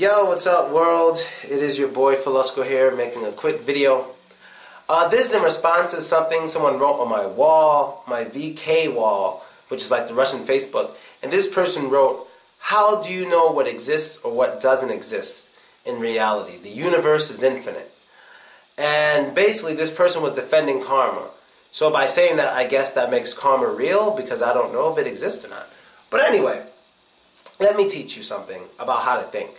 Yo, what's up world? It is your boy Philosopher here making a quick video. This is in response to something someone wrote on my wall, my VK wall, which is like the Russian Facebook. And this person wrote, how do you know what exists or what doesn't exist in reality? The universe is infinite. And basically this person was defending karma. So by saying that, I guess that makes karma real because I don't know if it exists or not. But anyway, let me teach you something about how to think.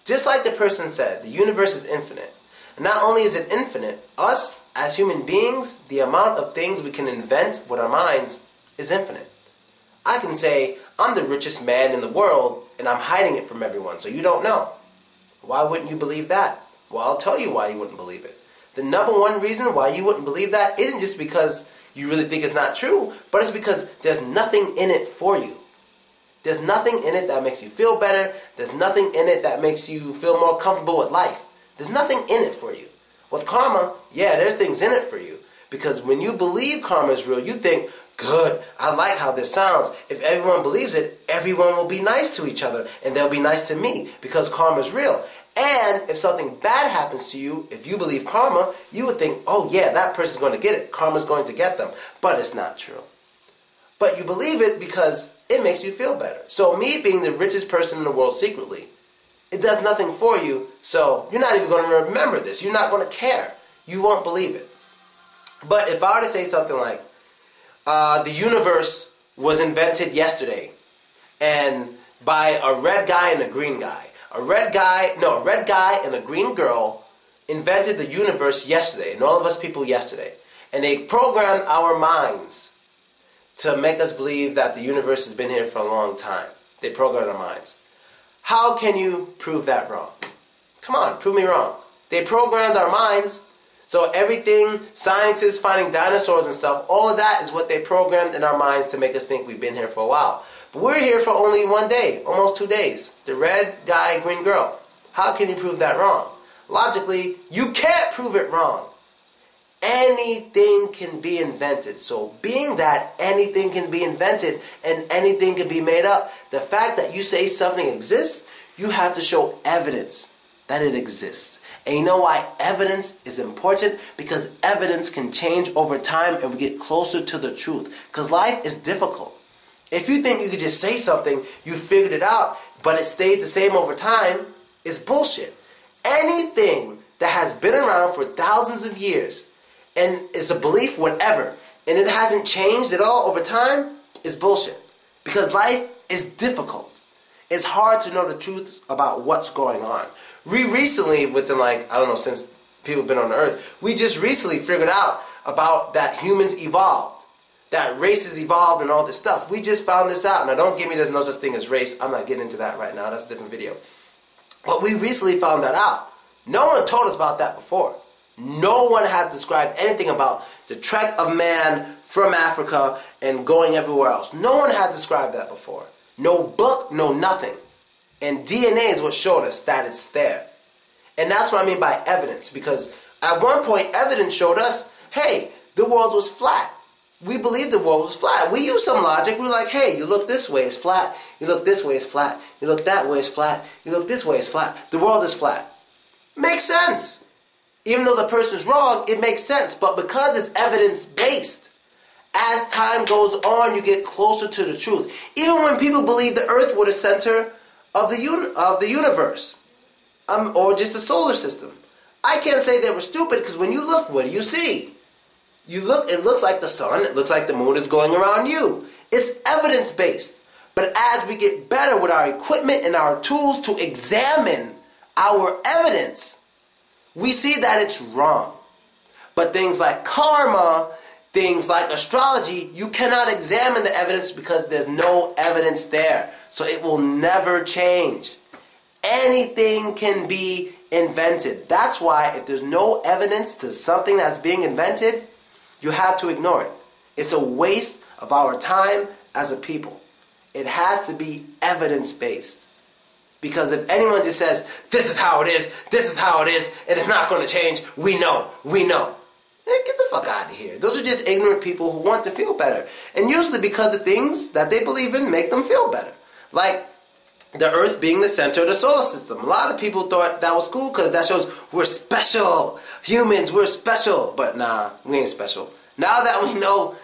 Just like the person said, the universe is infinite. And not only is it infinite, us, as human beings, the amount of things we can invent with our minds is infinite. I can say, I'm the richest man in the world, and I'm hiding it from everyone, so you don't know. Why wouldn't you believe that? Well, I'll tell you why you wouldn't believe it. The number one reason why you wouldn't believe that isn't just because you really think it's not true, but it's because there's nothing in it for you. There's nothing in it that makes you feel better. There's nothing in it that makes you feel more comfortable with life. There's nothing in it for you. With karma, yeah, there's things in it for you. Because when you believe karma is real, you think, good, I like how this sounds. If everyone believes it, everyone will be nice to each other. And they'll be nice to me because karma is real. And if something bad happens to you, if you believe karma, you would think, oh yeah, that person's going to get it. Karma's going to get them. But it's not true. But you believe it because it makes you feel better. So me being the richest person in the world secretly, it does nothing for you, so you're not even going to remember this. You're not going to care. You won't believe it. But if I were to say something like, the universe was invented yesterday, and by a red guy and a green guy. A red guy and a green girl invented the universe yesterday, and all of us people yesterday. And they programmed our minds to make us believe that the universe has been here for a long time. They programmed our minds. How can you prove that wrong? Come on, prove me wrong. They programmed our minds, so everything, scientists finding dinosaurs and stuff, all of that is what they programmed in our minds to make us think we've been here for a while. But we're here for only one day, almost 2 days. The red guy, green girl. How can you prove that wrong? Logically, you can't prove it wrong. Anything can be invented. So being that anything can be invented and anything can be made up, the fact that you say something exists, you have to show evidence that it exists. And you know why evidence is important? Because evidence can change over time and we get closer to the truth. Because life is difficult. If you think you could just say something, you figured it out, but it stays the same over time, it's bullshit. Anything that has been around for thousands of years, and it's a belief, whatever, and it hasn't changed at all over time, is bullshit. Because life is difficult. It's hard to know the truth about what's going on. We recently, within like, I don't know, since people have been on the earth, we just recently figured out about that humans evolved. That races evolved and all this stuff. We just found this out. Now don't give me there's no such thing as race. I'm not getting into that right now. That's a different video. But we recently found that out. No one told us about that before. No one had described anything about the trek of man from Africa and going everywhere else. No one had described that before. No book, no nothing. And DNA is what showed us that it's there. And that's what I mean by evidence. Because at one point, evidence showed us, hey, the world was flat. We believed the world was flat. We used some logic. We were like, hey, you look this way, it's flat. You look this way, it's flat. You look that way, it's flat. You look this way, it's flat. The world is flat. Makes sense. Even though the person's wrong, it makes sense. But because it's evidence-based, as time goes on, you get closer to the truth. Even when people believe the earth was the center of the universe, or just the solar system. I can't say they were stupid because when you look, what do you see? You look, it looks like the sun, it looks like the moon is going around you. It's evidence-based. But as we get better with our equipment and our tools to examine our evidence, we see that it's wrong. But things like karma, things like astrology, you cannot examine the evidence because there's no evidence there. So it will never change. Anything can be invented. That's why if there's no evidence to something that's being invented, you have to ignore it. It's a waste of our time as a people. It has to be evidence-based. Because if anyone just says, this is how it is, and it's not going to change, we know. Get the fuck out of here. Those are just ignorant people who want to feel better. And usually because the things that they believe in make them feel better. Like, the Earth being the center of the solar system. A lot of people thought that was cool because that shows we're special. Humans, we're special. But nah, we ain't special. Now that we know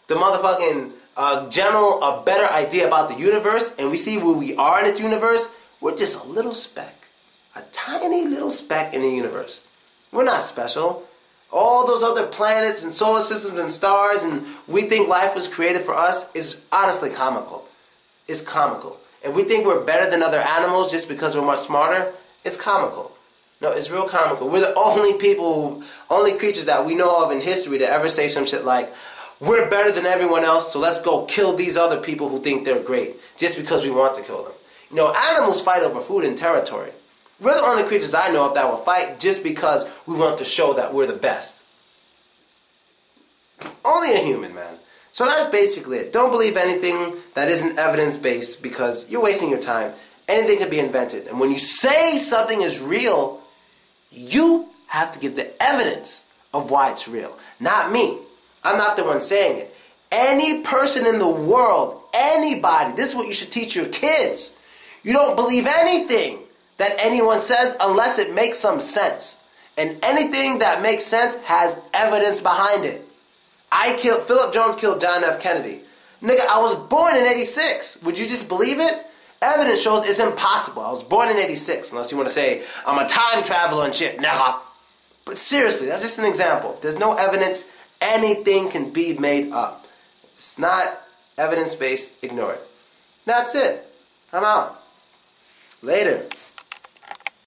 the motherfucking a better idea about the universe, and we see where we are in this universe, we're just a little speck. A tiny little speck in the universe. We're not special. All those other planets and solar systems and stars, and we think life was created for us, is honestly comical. It's comical. And we think we're better than other animals just because we're much smarter. It's comical. No, it's real comical. We're the only creatures that we know of in history to ever say some shit like, we're better than everyone else, so let's go kill these other people who think they're great just because we want to kill them. You know, animals fight over food and territory. We're the only creatures I know of that will fight just because we want to show that we're the best. Only a human, man. So that's basically it. Don't believe anything that isn't evidence-based because you're wasting your time. Anything can be invented. And when you say something is real, you have to give the evidence of why it's real. Not me. I'm not the one saying it. Any person in the world, anybody, this is what you should teach your kids. You don't believe anything that anyone says unless it makes some sense. And anything that makes sense has evidence behind it. Philip Jones killed John F. Kennedy. Nigga, I was born in 86. Would you just believe it? Evidence shows it's impossible. I was born in 86, unless you want to say, I'm a time traveler and shit, nigga. But seriously, that's just an example. If there's no evidence, anything can be made up. It's not evidence-based, ignore it. That's it. I'm out. Later.